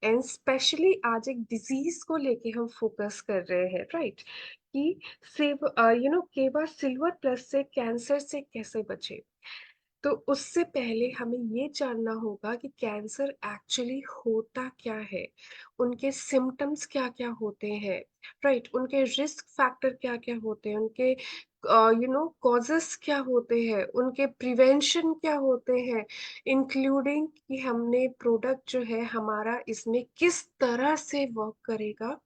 And specially आज एक disease को लेके हम फोकस कर रहे हैं, राइट? कि सिर्फ केवल सिल्वर प्लस से कैंसर से कैसे बचे। तो उससे पहले हमें ये जानना होगा कि कैंसर एक्चुअली होता क्या है, उनके सिम्टम्स क्या-क्या होते हैं, राइट? उनके रिस्क फैक्टर क्या-क्या होते हैं, उनके कॉजेस क्या होते हैं, उनके प्रिवेंशन क्या होते हैं, इंक्लूडिंग कि हमने प्रोडक्ट जो है हमारा इसमें किस तरह से वर्क करेगा,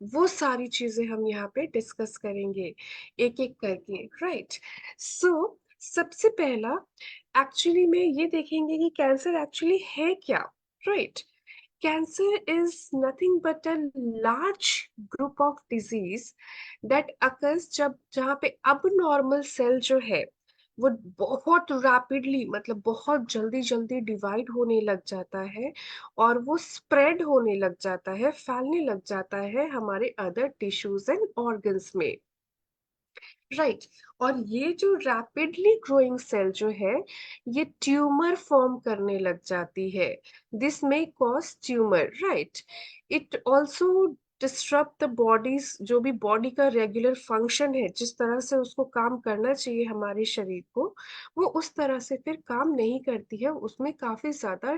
वो सारी चीज़ें हम यहाँ पे डिस्कस करेंगे, एक-एक करके, राइट? सो सबसे पहला एक्चुअली में ये देखेंगे कि कैंसर एक्चुअली है क्या, right? Cancer is nothing but a large group of disease that occurs जब जहाँ पे अब नॉर्मल सेल जो है वो बहुत रैपिडली मतलब बहुत जल्दी जल्दी डिवाइड होने लग जाता है और वो स्प्रेड होने लग जाता है, फैलने लग जाता है हमारे अदर टिश्यूज एंड ऑर्गन्स में, राइट? और ये जो रैपिडली ग्रोइंग सेल जो है ये ट्यूमर फॉर्म करने लग जाती है। This may cause tumour, right? It also disturb the bodies, जो भी बॉडी का रेगुलर फंक्शन है, जिस तरह से उसको काम करना चाहिए हमारे शरीर को, वो उस तरह से फिर काम नहीं करती है, उसमें काफी ज्यादा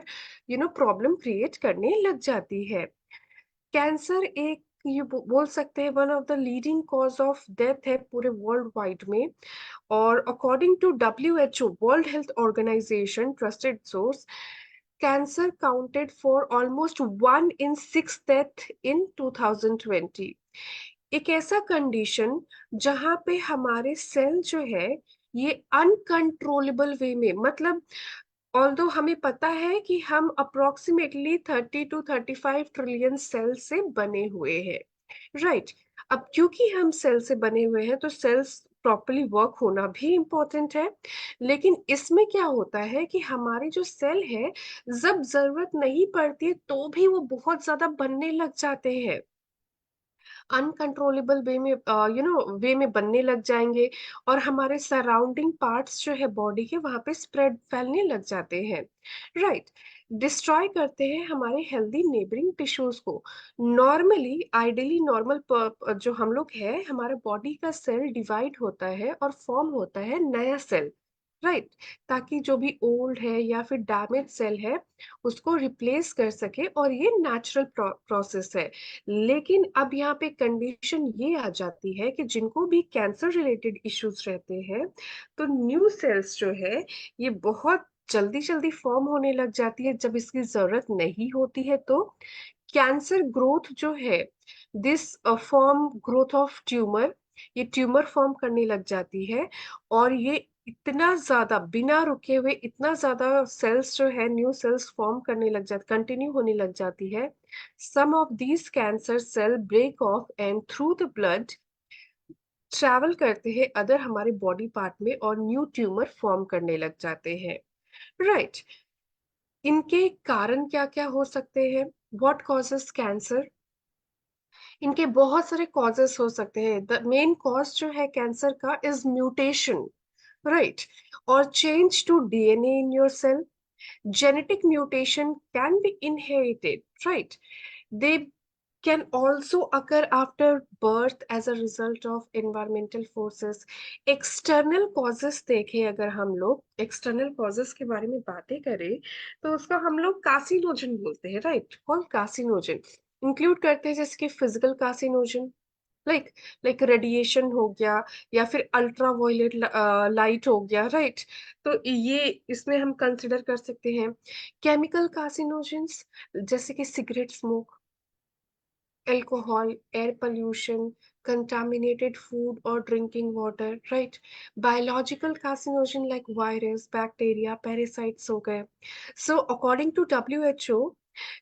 प्रॉब्लम क्रिएट करने लग जाती है। कैंसर एक ये बोल सकते हैं one of the leading cause of death है पूरे वर्ल्ड वाइड में। और according to WHO, world health organisation trusted source, cancer counted for almost 1 in 6 death in 2020। एक ऐसा कंडीशन जहां पे हमारे सेल जो है ये अनकंट्रोलेबल वे में, मतलब ऑल्दो हमें पता है कि हम अप्रोक्सीमेटली 30 to 35 ट्रिलियन सेल से बने हुए हैं, राइट? अब क्योंकि हम सेल से बने हुए हैं तो सेल्स प्रॉपरली वर्क होना भी इम्पोर्टेंट है। लेकिन इसमें क्या होता है कि हमारी जो सेल है जब जरूरत नहीं पड़ती है तो भी वो बहुत ज्यादा बनने लग जाते हैं, अनकंट्रोलेबल वे में वे में बनने लग जाएंगे और हमारे सराउंडिंग पार्ट्स जो है बॉडी के वहां पे स्प्रेड फैलने लग जाते हैं, राइट? डिस्ट्रॉय करते हैं हमारे हेल्दी नेबरिंग टिश्यूज को। नॉर्मली आइडियली नॉर्मल जो हम लोग है, हमारा बॉडी का सेल डिवाइड होता है और फॉर्म होता है नया सेल, राइट? ताकि जो भी ओल्ड है या फिर डैमेज सेल है उसको रिप्लेस कर सके, और ये नेचुरल प्रोसेस है। लेकिन अब यहाँ पे कंडीशन ये आ जाती है कि जिनको भी कैंसर रिलेटेड इश्यूज रहते हैं तो न्यू सेल्स जो है ये बहुत जल्दी जल्दी फॉर्म होने लग जाती है जब इसकी जरूरत नहीं होती है। तो कैंसर ग्रोथ जो है, this form growth of tumour, ये ट्यूमर फॉर्म करने लग जाती है। और ये इतना ज्यादा बिना रुके हुए इतना ज्यादा सेल्स जो है न्यू सेल्स फॉर्म करने लग जाती, कंटिन्यू होने लग जाती है। Some of these cancer cell break off and through the blood travel करते हैं अदर हमारे बॉडी पार्ट में और न्यू ट्यूमर फॉर्म करने लग जाते हैं, राइट? इनके कारण क्या क्या हो सकते हैं? What causes cancer? इनके बहुत सारे कॉजेस हो सकते हैं। द मेन कॉज जो है कैंसर का इज म्यूटेशन, राइट? और change to DNA in your cell. Genetic mutation can be inherited, right? They can also occur after birth as a result of environmental forces. External causes देखें, अगर हम लोग external causes के बारे में बातें करें तो उसको हम लोग कार्सिनोजन बोलते हैं, राइट? कौन कार्सिनोजन इंक्लूड करते हैं? जैसे कि physical carcinogen, like like radiation हो गया, या फिर अल्ट्रा वायलेट लाइट हो गया, राइट? तो ये इसमें हम कंसिडर कर सकते हैं। केमिकल कार्सिनोजेंस जैसे कि cigarette smoke, alcohol, air pollution, contaminated food or drinking water, right? Biological carcinogen like virus, bacteria, parasites हो गए। So according to WHO,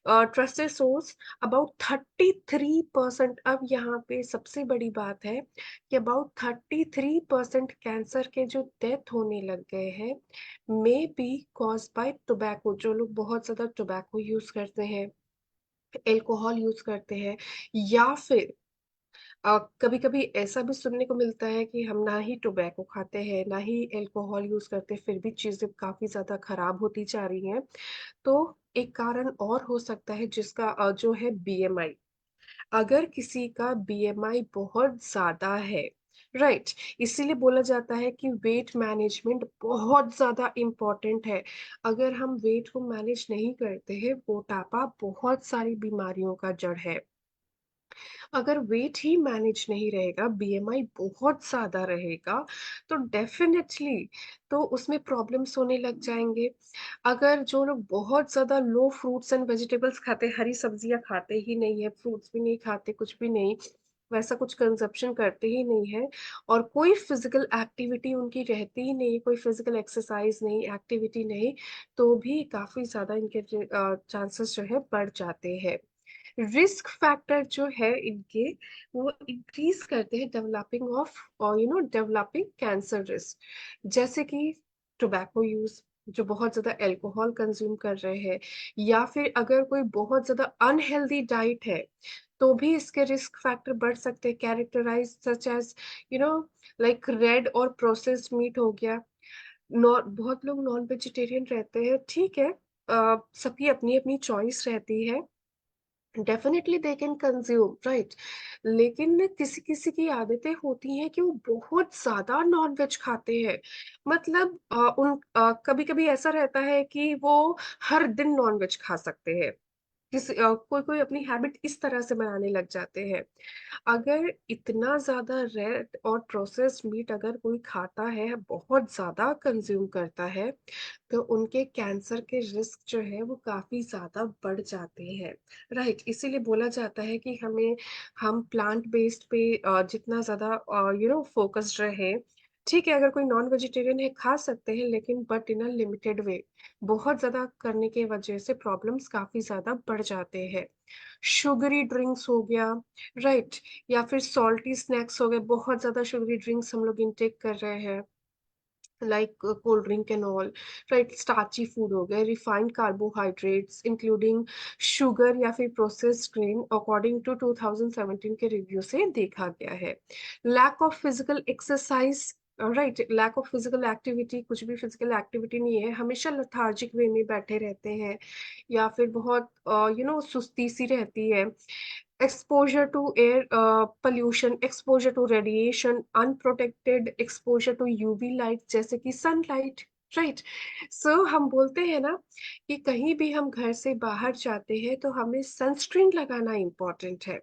trusted source, about 33%, अब यहाँ पे सबसे बड़ी बात है कि अबाउट 33% कैंसर के जो डेथ होने लग गए हैं may be cause by tobacco. जो लोग बहुत ज्यादा टोबैको यूज करते हैं, एल्कोहल यूज करते हैं, या फिर कभी-कभी ऐसा भी सुनने को मिलता है कि हम ना ही टोबैको खाते हैं, ना ही अल्कोहल यूज़ करते, फिर भी चीज़ें काफ़ी ज़्यादा खराब होती जा रही हैं। तो एक कारण और हो सकता है जिसका जो है बीएमआई। अगर किसी का बीएमआई बहुत ज़्यादा है, राइट? इसीलिए बोला जाता है कि वेट मैनेजमेंट बहुत ज़्यादा इम्पोर्टेंट है। अगर हम वेट को मैनेज नहीं करते हैं, मोटापा बहुत सारी बीमारियों का जड़ है। अगर वेट ही मैनेज नहीं रहेगा, बीएमआई बहुत ज़्यादा रहेगा, तो डेफ़िनेटली तो उसमें प्रॉब्लम्स होने लग जाएँगे। अगर जो लोग बहुत ज़्यादा लो फ्रूट्स एंड वेजिटेबल्स खाते हैं, हरी सब्जियाँ खाते ही नहीं है, फ्रूट्स भी नहीं खाते, कुछ भी नहीं, वैसा कुछ कंज़प्शन करते ही नहीं है और कोई फ़िज़िकल एक्टिविटी उनकी रहती ही नहीं, कोई फ़िज़िकल एक्सरसाइज़ नहीं, एक्टिविटी नहीं, तो भी काफ़ी ज़्यादा इनके चांसेस जो है बढ़ जाते हैं। रिस्क फैक्टर जो है इनके वो इंक्रीज करते हैं developing of developing cancer risk जैसे कि टोबैको यूज जो बहुत ज्यादा अल्कोहल कंज्यूम कर रहे हैं या फिर अगर कोई बहुत ज्यादा अनहेल्दी डाइट है तो भी इसके रिस्क फैक्टर बढ़ सकते हैं characterise such as you know like red और प्रोसेस्ड मीट हो गया बहुत लोग नॉन वेजिटेरियन रहते हैं ठीक है सबकी अपनी अपनी चॉइस रहती है definitely they can consume right लेकिन किसी किसी की आदतें होती हैं कि वो बहुत ज्यादा नॉनवेज खाते हैं मतलब कभी कभी ऐसा रहता है कि वो हर दिन नॉनवेज खा सकते हैं कोई कोई अपनी हैबिट इस तरह से बनाने लग जाते हैं अगर इतना ज़्यादा रेड और प्रोसेस्ड मीट अगर कोई खाता है, बहुत ज़्यादा कंज़्यूम करता है, तो उनके कैंसर के रिस्क जो है वो काफ़ी ज़्यादा बढ़ जाते हैं, राइट? इसीलिए बोला जाता है कि हम प्लांट बेस्ड पे जितना ज़्यादा फ़ोकस्ड रहें। ठीक है, अगर कोई नॉन वेजिटेरियन है, खा सकते हैं लेकिन but in a limited way. बहुत ज़्यादा करने की वजह से प्रॉब्लम्स काफ़ी ज़्यादा बढ़ जाते हैं। शुगरी ड्रिंक्स हो गया राइट या फिर सॉल्टी स्नैक्स हो गए बहुत ज्यादा शुगरी ड्रिंक्स हम लोग इनटेक कर रहे हैं like cold drink and all right starchy food हो गए रिफाइंड कार्बोहाइड्रेट्स इंक्लूडिंग शुगर या फिर प्रोसेस्ड ग्रेन अकॉर्डिंग टू 2017 के रिव्यू से देखा गया है lack of physical exercise right lack of physical activity कुछ भी फिजिकल एक्टिविटी नहीं है हमेशा लथार्जिक वे में बैठे रहते हैं या फिर बहुत सुस्ती सी रहती है exposure to air pollution exposure to radiation unprotected exposure to UV light जैसे कि sunlight राइट सो हम बोलते हैं ना कि कहीं भी हम घर से बाहर जाते हैं तो हमें सनस्क्रीन लगाना इम्पोर्टेंट है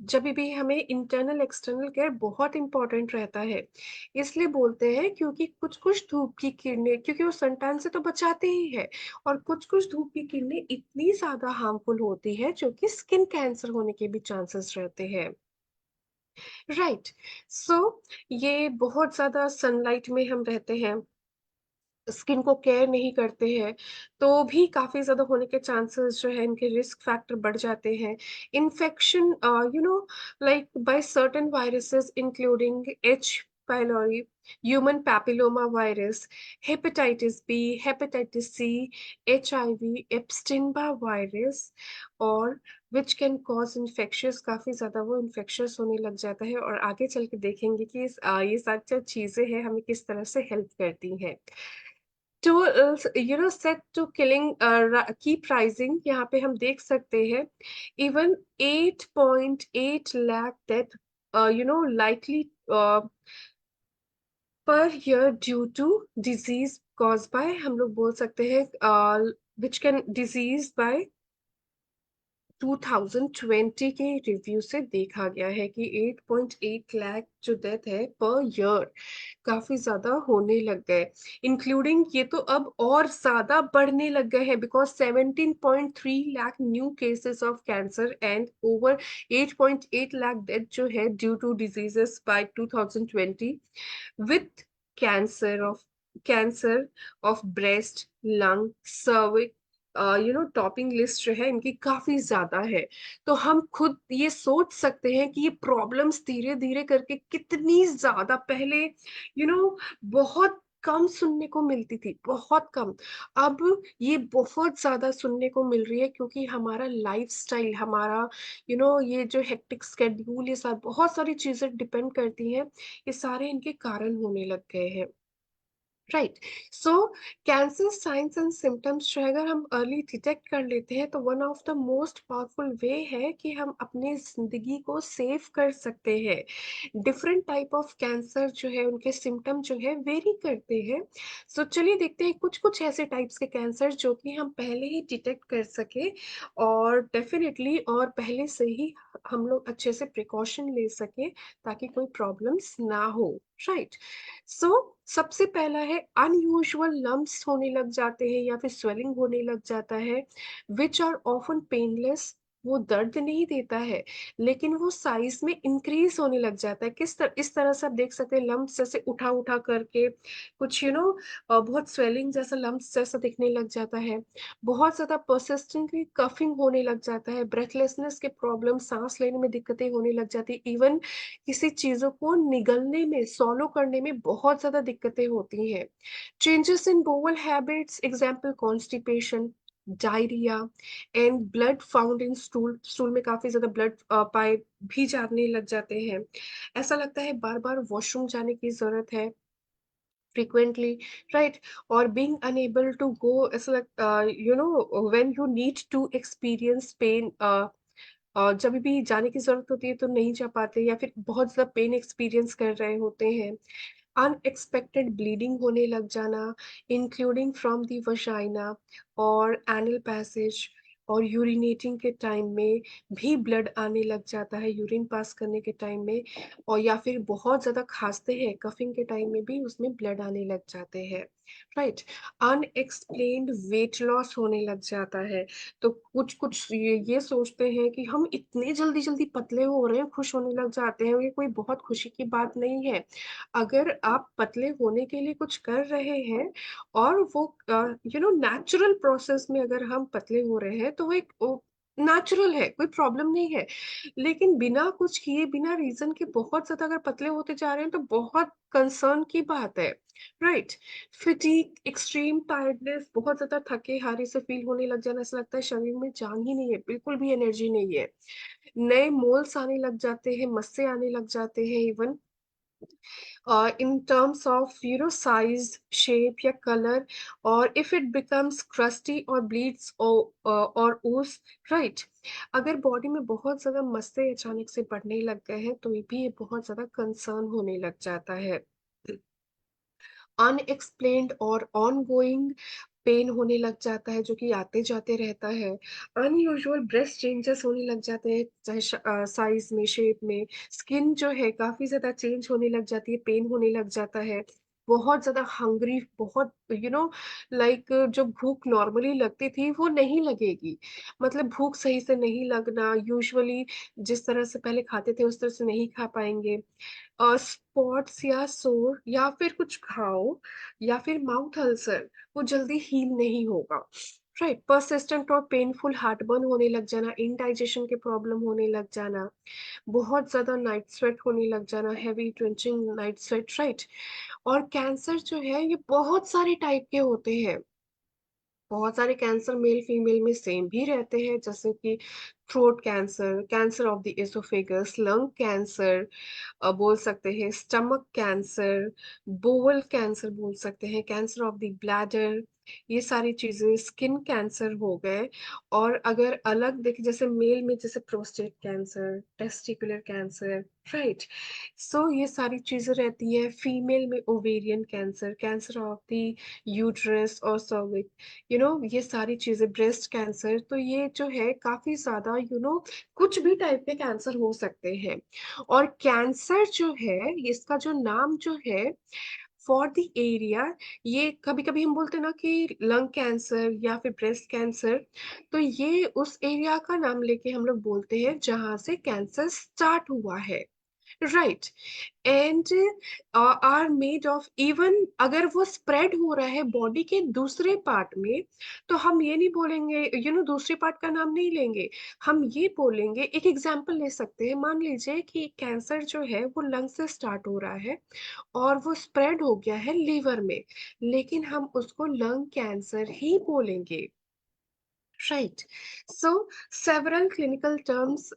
जब भी हमें इंटरनल एक्सटर्नल केयर बहुत इंपॉर्टेंट रहता है इसलिए बोलते हैं क्योंकि कुछ कुछ धूप की किरणें क्योंकि वो सनटैन से तो बचाते ही है और कुछ कुछ धूप की किरणें इतनी ज्यादा हार्मफुल होती है जो कि स्किन कैंसर होने के भी चांसेस रहते हैं राइट सो ये बहुत ज्यादा सनलाइट में हम रहते हैं स्किन को केयर नहीं करते हैं तो भी काफी ज्यादा होने के चांसेस जो है इनके रिस्क फैक्टर बढ़ जाते हैं infection like by certain viruses including H pylori human papilloma virus hepatitis B hepatitis C HIV Epstein virus और विच कैन कॉज इन्फेक्शियस काफी ज्यादा वो इन्फेक्शियस होने लग जाता है और आगे चल के देखेंगे कि ये सारी जो चीजें हैं हमें किस तरह से हेल्प करती हैं to set to killing keep rising यहाँ पे हम देख सकते हैं even 8.8 lakh death likely per year due to disease cause by हम लोग बोल सकते हैं विच कैन डिजीज बाय 2020 के रिव्यू से देखा गया है कि 8.8 लाख जो डेथ है पर ईयर काफी ज्यादा होने लग गए इंक्लूडिंग ये तो अब और ज्यादा बढ़ने लग गए हैं because 17.3 lakh new cases of cancer and over 8.8 lakh death जो है due to diseases by 2020 with cancer of cancer of breast lung cervix topping list जो है इनकी काफी ज्यादा है तो हम खुद ये सोच सकते हैं कि ये प्रॉब्लम्स धीरे धीरे करके कितनी ज्यादा पहले बहुत कम सुनने को मिलती थी, बहुत कम। अब ये बहुत ज़्यादा सुनने को मिल रही है क्योंकि हमारा लाइफ़स्टाइल, हमारा ये जो हेक्टिक शेड्यूल, ये सब बहुत सारी चीज़ें डिपेंड करती हैं, ये सारे इनके कारण होने लग गए हैं। Right. So cancer science and symptoms जो है अगर हम अर्ली डिटेक्ट कर लेते हैं तो one of the most powerful वे है कि हम अपनी जिंदगी को सेव कर सकते हैं। डिफरेंट टाइप ऑफ कैंसर जो है उनके सिम्टम जो है वेरी करते हैं। सो चलिए देखते हैं कुछ कुछ ऐसे टाइप्स के कैंसर जो कि हम पहले ही डिटेक्ट कर सके, और डेफिनेटली और पहले से ही हम लोग अच्छे से प्रिकॉशन ले सके ताकि कोई प्रॉब्लम्स ना हो। राइट। सो सबसे पहला है अनयूजुअल लम्प्स होने लग जाते हैं या फिर स्वेलिंग होने लग जाता है, विच आर ऑफन पेनलेस। वो दर्द नहीं देता है लेकिन वो साइज में इंक्रीज होने लग जाता है। इस तरह से आप देख सकते हैं लम्प्स जैसे उठा उठा करके कुछ बहुत स्वेलिंग जैसा लम्प्स जैसा दिखने लग जाता है। बहुत ज्यादा परसिस्टेंटली कफिंग होने लग जाता है, ब्रेथलेसनेस के प्रॉब्लम, सांस लेने में दिक्कतें होने लग जाती है, इवन किसी चीज़ों को निगलने में, स्वॉलो करने में बहुत ज़्यादा दिक्कतें होती हैं। Changes in bowel habits, example constipation, diarrhoea and blood found in stool. Stool में काफ़ी ज़्यादा ब्लड पाए भी जाने लग जाते हैं। ऐसा लगता है बार-बार वॉशरूम जाने की ज़रूरत है frequently, right? Or being unable to go, ऐसा when you need to experience pain, जब भी जाने की ज़रूरत होती है तो नहीं जा पाते या फिर बहुत ज़्यादा पेन एक्सपीरियंस कर रहे होते हैं। अनएक्सपेक्टेड ब्लीडिंग होने लग जाना, इंक्लूडिंग फ्रॉम द वजाइना और एनल पैसेज, और यूरिनेटिंग के टाइम में भी ब्लड आने लग जाता है, यूरिन पास करने के टाइम में, और या फिर बहुत ज़्यादा खाँसते हैं, कफिंग के टाइम में भी उसमें ब्लड आने लग जाते हैं। राइट। अनएक्सप्लेन्ड वेट लॉस होने लग जाता है। तो कुछ-कुछ ये सोचते हैं कि हम इतने जल्दी-जल्दी पतले हो रहे हैं, खुश होने लग जाते हैं, ये कोई बहुत खुशी की बात नहीं है। अगर आप पतले होने के लिए कुछ कर रहे हैं और वो नेचुरल प्रोसेस में अगर हम पतले हो रहे हैं तो वो एक नेचुरल है, कोई प्रॉब्लम नहीं है। लेकिन बिना कुछ किए, बिना रीज़न के बहुत ज़्यादा अगर पतले होते जा रहे हैं तो बहुत कंसर्न की बात है। राइट। फटीग, एक्सट्रीम टायर्डनेस, बहुत ज़्यादा थके-हारे से फ़ील होने लग जाना, ऐसा लगता है शरीर में जान ही नहीं है, बिल्कुल भी एनर्जी नहीं है। नए मोल्स आने लग जाते हैं, मस्से आने लग जाते हैं even in terms of size, shape या color, or if it becomes crusty or bleeds or ooze, right? अगर बॉडी में बहुत ज़्यादा मस्से अचानक से बढ़ने लग गए हैं तो ये भी बहुत ज़्यादा कंसर्न होने लग जाता है। अनएक्सप्लेन्ड और ऑनगोइंग पेन होने लग जाता है जो कि आते-जाते रहता है। अनयूजुअल ब्रेस्ट चेंजेस होने लग जाते हैं, चाहे साइज़ में, शेप में। स्किन जो है काफ़ी ज़्यादा चेंज होने लग जाती है, पेन होने लग जाता है। बहुत ज़्यादा हंग्री, बहुत लाइक जो भूख नॉर्मली लगती थी वो नहीं लगेगी। मतलब भूख सही से नहीं लगना, यूजुअली जिस तरह से पहले खाते थे उस तरह से नहीं खा पाएँगे। स्पॉट्स या सोर या फिर कुछ घाव या फिर माउथ अल्सर वो जल्दी हील नहीं होगा। राइट। परसिस्टेंट और पेनफुल हार्टबर्न होने लग जाना, इंडाइजेशन के प्रॉब्लम होने लग जाना, बहुत ज्यादा नाइट स्वेट होने लग जाना, हैवी ट्विंचिंग नाइट स्वेट। राइट। और कैंसर जो है ये बहुत सारे टाइप के होते हैं। बहुत सारे कैंसर मेल फीमेल में सेम भी रहते हैं, जैसे कि throat cancer, cancer of the oesophagus, lung cancer, बोल सकते हैं स्टमक कैंसर, बोवल कैंसर बोल सकते हैं, कैंसर ऑफ द ब्लैडर, ये सारी चीजें स्किन कैंसर हो गए। और अगर अलग देखें जैसे मेल में जैसे prostate cancer, testicular cancer. Right. So ये सारी चीजें रहती है। फीमेल में ovarian cancer, cancer of the uterus और सर्विक्स, ये सारी चीजें, ब्रेस्ट कैंसर। तो ये जो है काफी ज्यादा कुछ भी टाइप के कैंसर हो सकते हैं। और कैंसर जो है इसका जो नाम जो है फॉर द एरिया, ये कभी कभी हम बोलते हैं ना कि लंग कैंसर या फिर ब्रेस्ट कैंसर, तो ये उस एरिया का नाम लेके हम लोग बोलते हैं जहां से कैंसर स्टार्ट हुआ है। Right. And are made of, even अगर वो स्प्रेड हो रहा है बॉडी के दूसरे पार्ट में, तो हम ये नहीं बोलेंगे, दूसरे पार्ट का नाम नहीं लेंगे। हम ये बोलेंगे, एक एग्जांपल ले सकते हैं, मान लीजिए कि कैंसर जो है वो लंग से स्टार्ट हो रहा है और वो स्प्रेड हो गया है लीवर में, लेकिन हम उसको लंग कैंसर ही बोलेंगे। Right. So, several clinical terms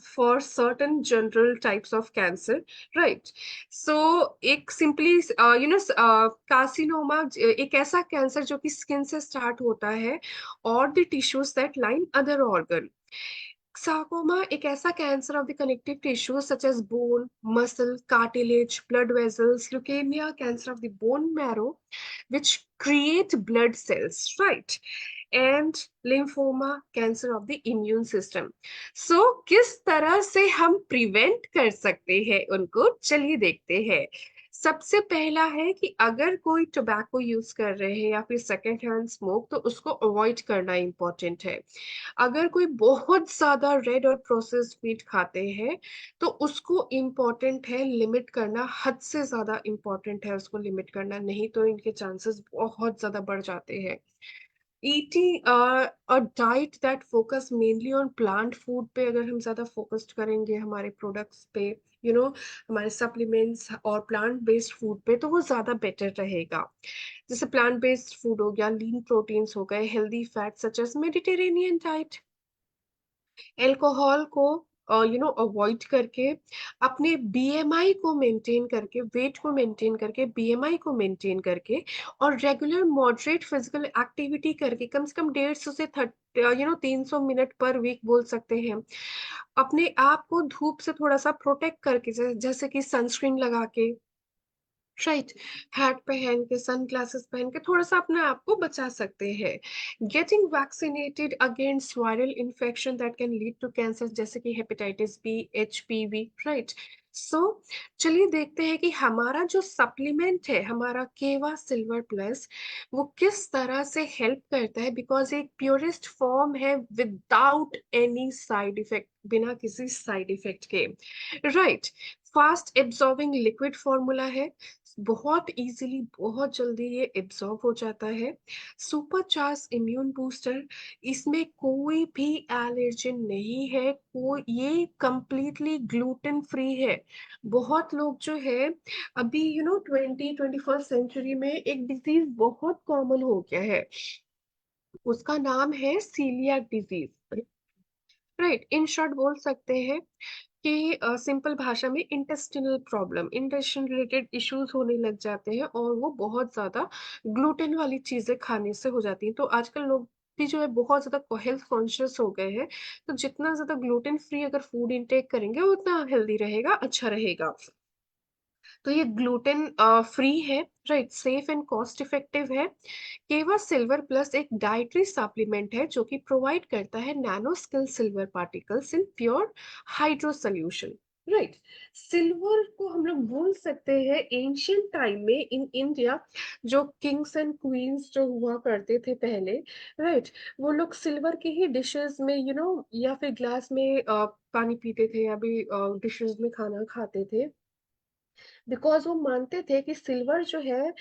for certain general types of cancer. Right. So, एक simply, carcinoma एक ऐसा कैंसर जो कि स्किन से स्टार्ट होता है और the tissues that line other organ. Sarcoma एक ऐसा cancer of the connective tissues such as bone, muscle, cartilage, blood vessels, leukemia, cancer of the bone marrow, which create blood cells, right? And lymphoma, cancer of the immune system. So, किस तरह से हम prevent कर सकते हैं उनको, चलिए देखते हैं। सबसे पहला है कि अगर कोई टोबैको यूज कर रहे हैं या फिर सेकेंड हैंड स्मोक, तो उसको अवॉइड करना इंपॉर्टेंट है। अगर कोई बहुत ज्यादा रेड और प्रोसेस्ड मीट खाते हैं, तो उसको इम्पोर्टेंट है लिमिट करना, हद से ज्यादा इम्पोर्टेंट है उसको लिमिट करना, नहीं तो इनके चांसेस बहुत ज्यादा बढ़ जाते हैं। eating a diet that focus mainly on plant food पे अगर हम ज्यादा फोकस्ड करेंगे हमारे प्रोडक्ट्स पे, हमारे सप्लीमेंट्स और प्लांट बेस्ड फूड पे, तो वो ज्यादा बेटर रहेगा। जैसे प्लांट बेस्ड फूड हो गया, लीन प्रोटीन्स हो गए, healthy fat such as Mediterranean diet, alcohol को अवॉइड करके, अपने बीएमआई को मेंटेन करके, वेट को मेंटेन करके, बीएमआई को मेंटेन करके, और रेगुलर मॉडरेट फिजिकल एक्टिविटी करके, कम से कम 150 से 300 मिनट पर वीक बोल सकते हैं। अपने आप को धूप से थोड़ा सा प्रोटेक्ट करके, जैसे कि सनस्क्रीन लगा के, राइट, हैट पहन के, सन ग्लासेस पहन के थोड़ा सा अपने आप को बचा सकते हैं। Getting vaccinated against viral infection that can lead to cancer, जैसे कि hepatitis B, HPV, right. So चलिए देखते हैं कि हमारा जो सप्लीमेंट है, हमारा केवा सिल्वर प्लस, वो किस तरह से हेल्प करता है, बिकॉज एक प्योरेस्ट फॉर्म है विदाउट एनी साइड इफेक्ट, बिना किसी साइड इफेक्ट के, right. Fast absorbing liquid formula है, बहुत इजीली, बहुत जल्दी ये एब्जॉर्ब हो जाता है। सुपर चार्ज इम्यून बूस्टर, इसमें कोई भी एलर्जन नहीं है, कोई, ये कंप्लीटली ग्लूटेन फ्री है। बहुत लोग जो है अभी 20-21st सेंचुरी में एक डिजीज बहुत कॉमन हो गया है, उसका नाम है coeliac disease, right. In short बोल सकते हैं कि सिंपल भाषा में intestinal problem, intestine related issues होने लग जाते हैं, और वो बहुत ज्यादा ग्लूटेन वाली चीजें खाने से हो जाती हैं। तो आजकल लोग भी जो है बहुत ज्यादा हेल्थ कॉन्शियस हो गए हैं, तो जितना ज्यादा ग्लूटेन फ्री अगर फूड इंटेक करेंगे उतना हेल्दी रहेगा, अच्छा रहेगा। तो ये ग्लूटेन फ्री है, right, safe and cost effective है। केवा सिल्वर प्लस एक डाइटरी सप्लीमेंट है जो कि प्रोवाइड करता है nano scale silver particles in pure hydro solution, right. Silver को हम लोग बोल सकते हैं एंशियंट टाइम में इन इंडिया, जो किंग्स एंड क्वींस जो हुआ करते थे पहले, राइट, वो लोग सिल्वर की ही डिशेस में, या फिर ग्लास में पानी पीते थे, या भी डिशेस में खाना खाते थे, बिकॉज वो मानते थे कि सिल्वर जो है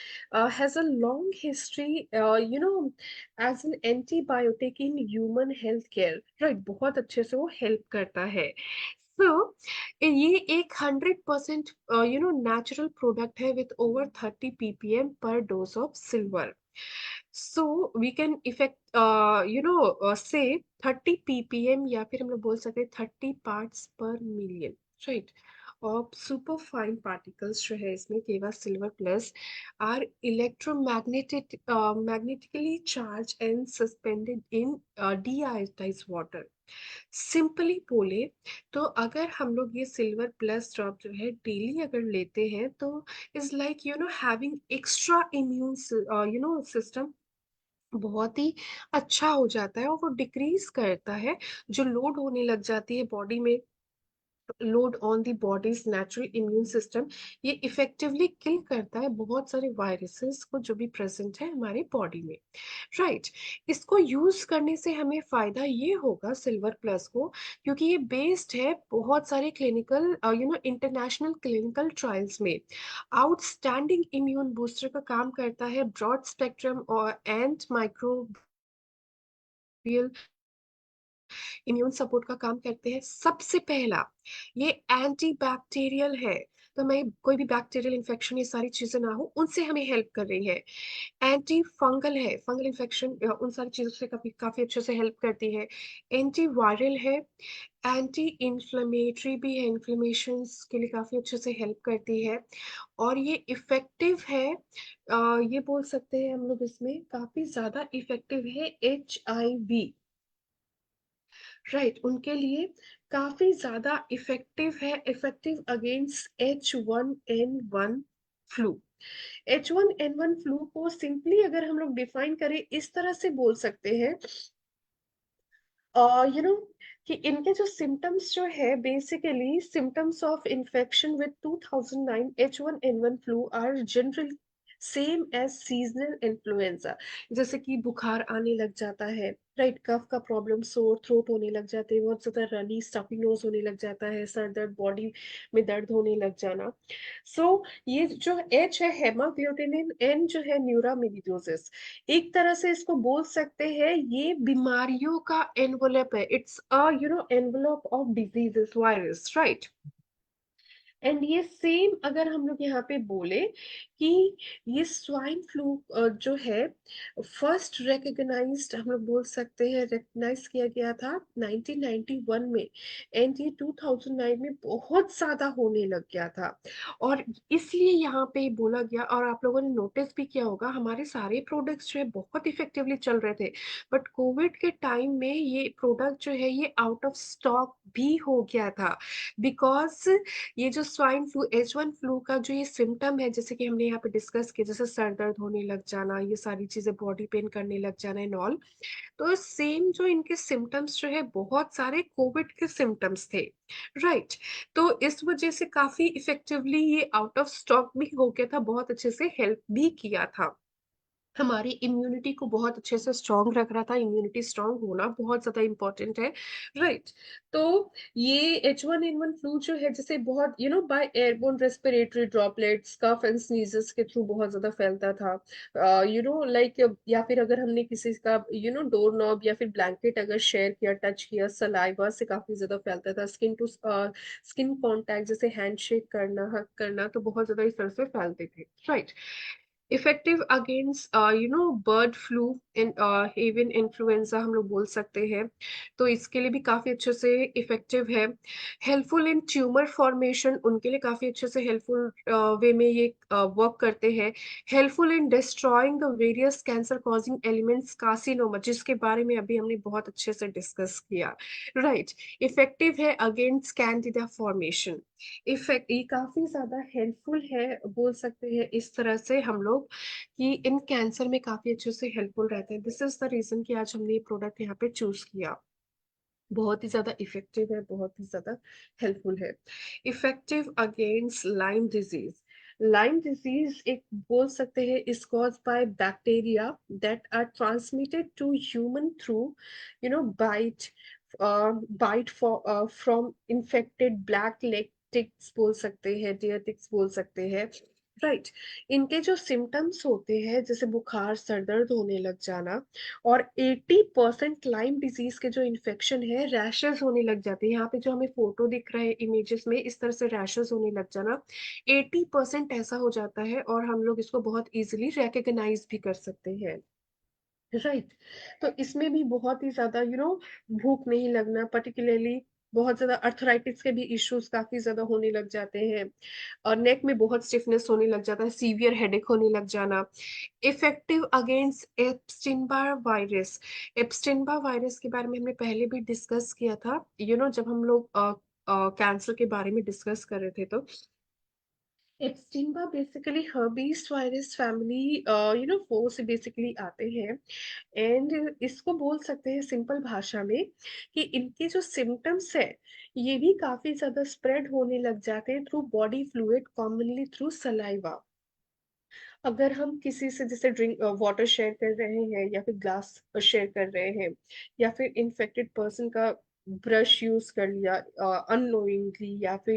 has a long history, as an antibiotic in human health care, right, बहुत अच्छे से वो हेल्प करता है। सो ये एक 100% नेचुरल प्रोडक्ट है with over 30 ppm per dose of silver. So we can effect से 30 ppm, या फिर हम लोग बोल सकते हैं 30 parts per million, राइट, और सुपर फाइन पार्टिकल्स जो है इसमें केवल silver plus are electromagnetic magnetically charged and suspended in deionized water. Simply बोले तो अगर हम लोग ये सिल्वर प्लस ड्रॉप जो है डेली अगर लेते हैं, तो is like having extra immune system, बहुत ही अच्छा हो जाता है, और वो डिक्रीज करता है जो लोड होने लग जाती है बॉडी में, load on the bodies natural immune system. ये इफेक्टिवली किल करता है बहुत सारे वायरसेस को जो भी प्रेजेंट है हमारी बॉडी में। राइट। इसको यूज करने से हमें फायदा ये होगा सिल्वर प्लस को, क्योंकि ये बेस्ड है बहुत सारे क्लिनिकल इंटरनेशनल क्लिनिकल ट्रायल्स में। आउटस्टैंडिंग इम्यून बूस्टर का काम करता है, ब्रॉड स्पेक्ट्रम और एंड माइक्रोबियल इम्यून सपोर्ट का काम करते हैं। सबसे पहला, ये एंटी बैक्टीरियल है, तो हमें कोई भी बैक्टीरियल इन्फेक्शन ये सारी चीजें ना हो, उनसे हमें हेल्प कर रही है। एंटी फंगल है, फंगल इन्फेक्शन उन सारी चीजों से काफी काफी अच्छे से हेल्प करती है। एंटी वायरल है, एंटी इन्फ्लेमेटरी भी है, इन्फ्लेमेशन के लिए काफी अच्छे से हेल्प करती है। और ये इफेक्टिव है, ये बोल सकते हैं हम लोग इसमें काफी ज्यादा इफेक्टिव है HIV। राइट, उनके लिए काफी ज्यादा इफेक्टिव है, effective against H1N1 flu. H1N1 flu को सिंपली अगर हम लोग डिफाइन करें इस तरह से बोल सकते हैं, यू नो कि इनके जो सिम्टम्स जो है, basically symptoms of infection with 2009 H1N1 flu are generally same as seasonal influenza. जैसे कि बुखार आने लग जाता है, राइट, कफ का प्रॉब्लम, सोर थ्रोट होने लग जाते हैं, बहुत ज्यादा रनी स्टफी नोज होने लग जाता है, सर दर्द, बॉडी में दर्द होने लग जाना। सो ये जो H है हेमाग्लूटिनिन, N जो है न्यूरामिलिडोसिस, एक तरह से इसको बोल सकते हैं ये बीमारियों का एनवलप है। It's a envelope of diseases, virus, right. And ये सेम अगर हम लोग यहाँ पे बोले कि ये स्वाइन फ्लू जो है फर्स्ट रिकग्नाइज्ड, हम लोग बोल सकते हैं रिकग्नाइज किया गया था 1991 में, एंड ये 2009 में बहुत ज्यादा होने लग गया था। और इसलिए यहाँ पे बोला गया, और आप लोगों ने नोटिस भी किया होगा हमारे सारे प्रोडक्ट्स जो है बहुत इफेक्टिवली चल रहे थे, बट कोविड के टाइम में ये प्रोडक्ट जो है ये आउट ऑफ स्टॉक भी हो गया था। बिकॉज ये जो स्वाइन फ्लू, H1 फ्लू का जो ये सिम्टम है, जैसे कि हमने यहाँ पे डिस्कस किया, जैसे सर दर्द होने लग जाना, ये सारी चीजें, बॉडी पेन करने लग जाना एंड ऑल, तो सेम जो इनके सिम्टम्स जो है बहुत सारे कोविड के सिम्टम्स थे। राइट। तो इस वजह से काफी इफेक्टिवली ये आउट ऑफ स्टॉक भी हो गया था, बहुत अच्छे से हेल्प भी किया था, हमारी इम्यूनिटी को बहुत अच्छे से स्ट्रांग रख रहा था। इम्यूनिटी स्ट्रांग होना बहुत ज्यादा इंपॉर्टेंट है। राइट। तो ये H1N1 फ्लू जो है, जैसे बहुत by airborne respiratory droplets, cough and sneezes के थ्रू बहुत ज्यादा फैलता था। लाइक, या फिर अगर हमने किसी का डोर नॉब या फिर ब्लैंकेट अगर शेयर किया, टच किया, सलाइवा से काफी ज्यादा फैलता था। स्किन टू स्किन कांटेक्ट, जैसे हैंडशेक करना, हग करना, तो बहुत ज्यादा इस तरह से फैलते थे। Right. Effective against bird flu, in avian influenza हम लोग बोल सकते हैं, तो इसके लिए भी काफी अच्छे से इफेक्टिव है। हेल्पफुल इन ट्यूमर फॉर्मेशन, उनके लिए काफी अच्छे से हेल्पफुल वे में ये वर्क करते हैं। Helpful in destroying the various cancer causing elements, carcinoma, जिसके बारे में अभी हमने बहुत अच्छे से डिस्कस किया। राइट। इफेक्टिव है अगेंस्ट कैंडिडा फॉर्मेशन। इफेक्ट ये काफी ज्यादा हेल्पफुल है, बोल सकते हैं इस तरह से हम लोग कि इन कैंसर में काफी अच्छे से हेल्पफुल रहते हैं। दिस इज द रीजन कि आज हमने ये प्रोडक्ट यहाँ पे चूज किया। बहुत ही ज्यादा इफेक्टिव है, बहुत ही ज्यादा हेल्पफुल है। Effective against Lyme disease. Lyme disease एक बोल सकते हैं is cause by bacteria that are transmitted to human through bite, bite from infected black leg ticks बोल सकते हैं, डियर टिक्स बोल सकते हैं। राइट। इनके जो सिम्टम्स होते हैं, जैसे बुखार, सर दर्द होने लग जाना, और 80% लाइम डिजीज के जो इन्फेक्शन है, रैशेस होने लग जाते हैं। यहाँ पे जो हमें फोटो दिख रहा है इमेजेस में, इस तरह से रैशेस होने लग जाना 80% ऐसा हो जाता है, और हम लोग इसको बहुत इजीली रिकग्नाइज भी कर सकते हैं। राइट। तो इसमें भी बहुत ही ज्यादा भूख नहीं लगना, पर्टिकुलरली बहुत ज्यादा अर्थराइटिस के भी इश्यूज काफी ज्यादा होने लग जाते हैं, और नेक में बहुत स्टिफनेस होने लग जाता है, सीवियर हेडेक होने लग जाना। Effective against Epstein Barr virus. Epstein Barr virus के बारे में हमने पहले भी डिस्कस किया था, जब हम लोग कैंसर के बारे में डिस्कस कर रहे थे, तो एप्स्टीन बेसिकली हर्बीज वायरस फैमिली 4 से बेसिकली आते हैं। एंड इसको बोल सकते हैं सिंपल भाषा में कि इनके जो सिम्टम्स है ये भी काफी ज्यादा स्प्रेड होने लग जाते हैं through body fluid, commonly through saliva. अगर हम किसी से जैसे ड्रिंक वाटर शेयर कर रहे हैं या फिर ग्लास शेयर कर रहे हैं या फिर इन्फेक्टेड पर्सन का ब्रश यूज कर लिया अननोइंगली, या फिर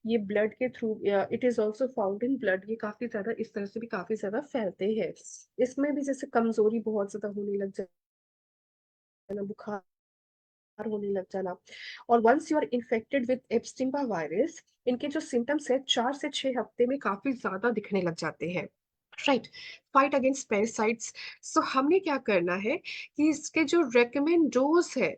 ये ब्लड के through, it is also found in blood, ये काफी ज्यादा इस तरह से भी काफी ज्यादा फैलते हैं। इसमें भी जैसे कमजोरी बहुत ज्यादा होने लग जाना, बुखार होने लग जाना। और once you are infected with Epstein Barr virus, इनके जो सिम्टम्स है 4 से 6 हफ्ते में काफी ज्यादा दिखने लग जाते हैं। Right. Fight against parasites. So हमने क्या करना है कि इसके जो रेकमेंड डोज है,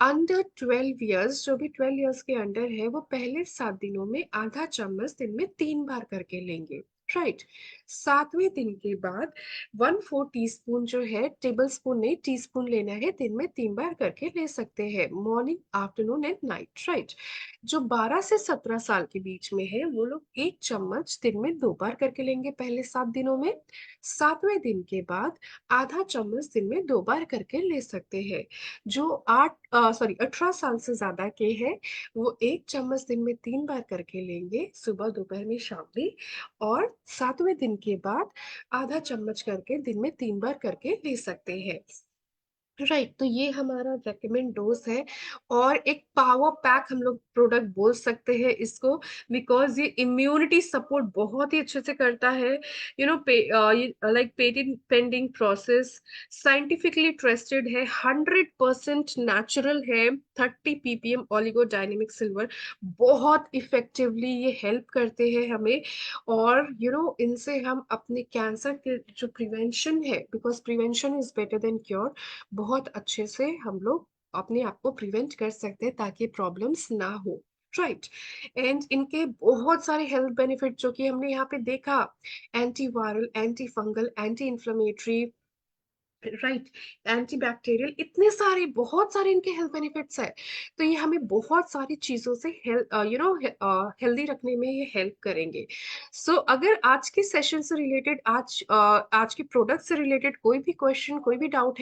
अंडर 12 इयर्स, जो भी 12 इयर्स के अंडर है वो पहले 7 दिनों में आधा चम्मच दिन में 3 बार करके लेंगे। राइट। 7वें दिन के बाद 1/4 टीस्पून जो है, टेबल स्पून नहीं टीस्पून लेना है, दिन में 3 बार करके ले सकते हैं, morning afternoon and night. Right. जो 12 से 17 साल के बीच में है वो लोग 1 चम्मच दिन में 2 बार करके लेंगे पहले 7 दिनों में। 7वें दिन के बाद आधा चम्मच दिन में 2 बार करके ले सकते हैं। जो 18 साल से ज्यादा के हैं वो 1 चम्मच दिन में 3 बार करके लेंगे, सुबह दोपहर में शाम में। और 7वें दिन के बाद आधा चम्मच करके दिन में 3 बार करके ले सकते हैं। राइट। तो ये हमारा रेकमेंड डोज है। और एक पावर पैक हम लोग प्रोडक्ट बोल सकते हैं इसको, बिकॉज ये इम्यूनिटी सपोर्ट बहुत ही अच्छे से करता है। ये like patent pending process, scientifically trusted है, 100% नेचुरल है, 30 ppm ओलिगोडाइनेमिक सिल्वर, बहुत इफेक्टिवली ये हेल्प करते हैं हमें। और इनसे हम अपने कैंसर के जो प्रिवेंशन है, because prevention is better than cure, बहुत अच्छे से हम लोग अपने आप को प्रिवेंट कर सकते हैं ताकि प्रॉब्लम्स ना हो। राइट। एंड इनके बहुत सारे हेल्थ बेनिफिट जो कि हमने यहाँ पे देखा, anti viral, anti fungal, anti inflammatory, right, anti bacterial, इतने सारे बहुत सारे इनके हेल्थ बेनिफिट्स है। तो ये हमें बहुत सारी चीजों से हेल्दी रखने में ये हेल्प करेंगे। सो अगर आज के सेशन से रिलेटेड, आज के प्रोडक्ट से रिलेटेड कोई भी क्वेश्चन, कोई भी डाउट है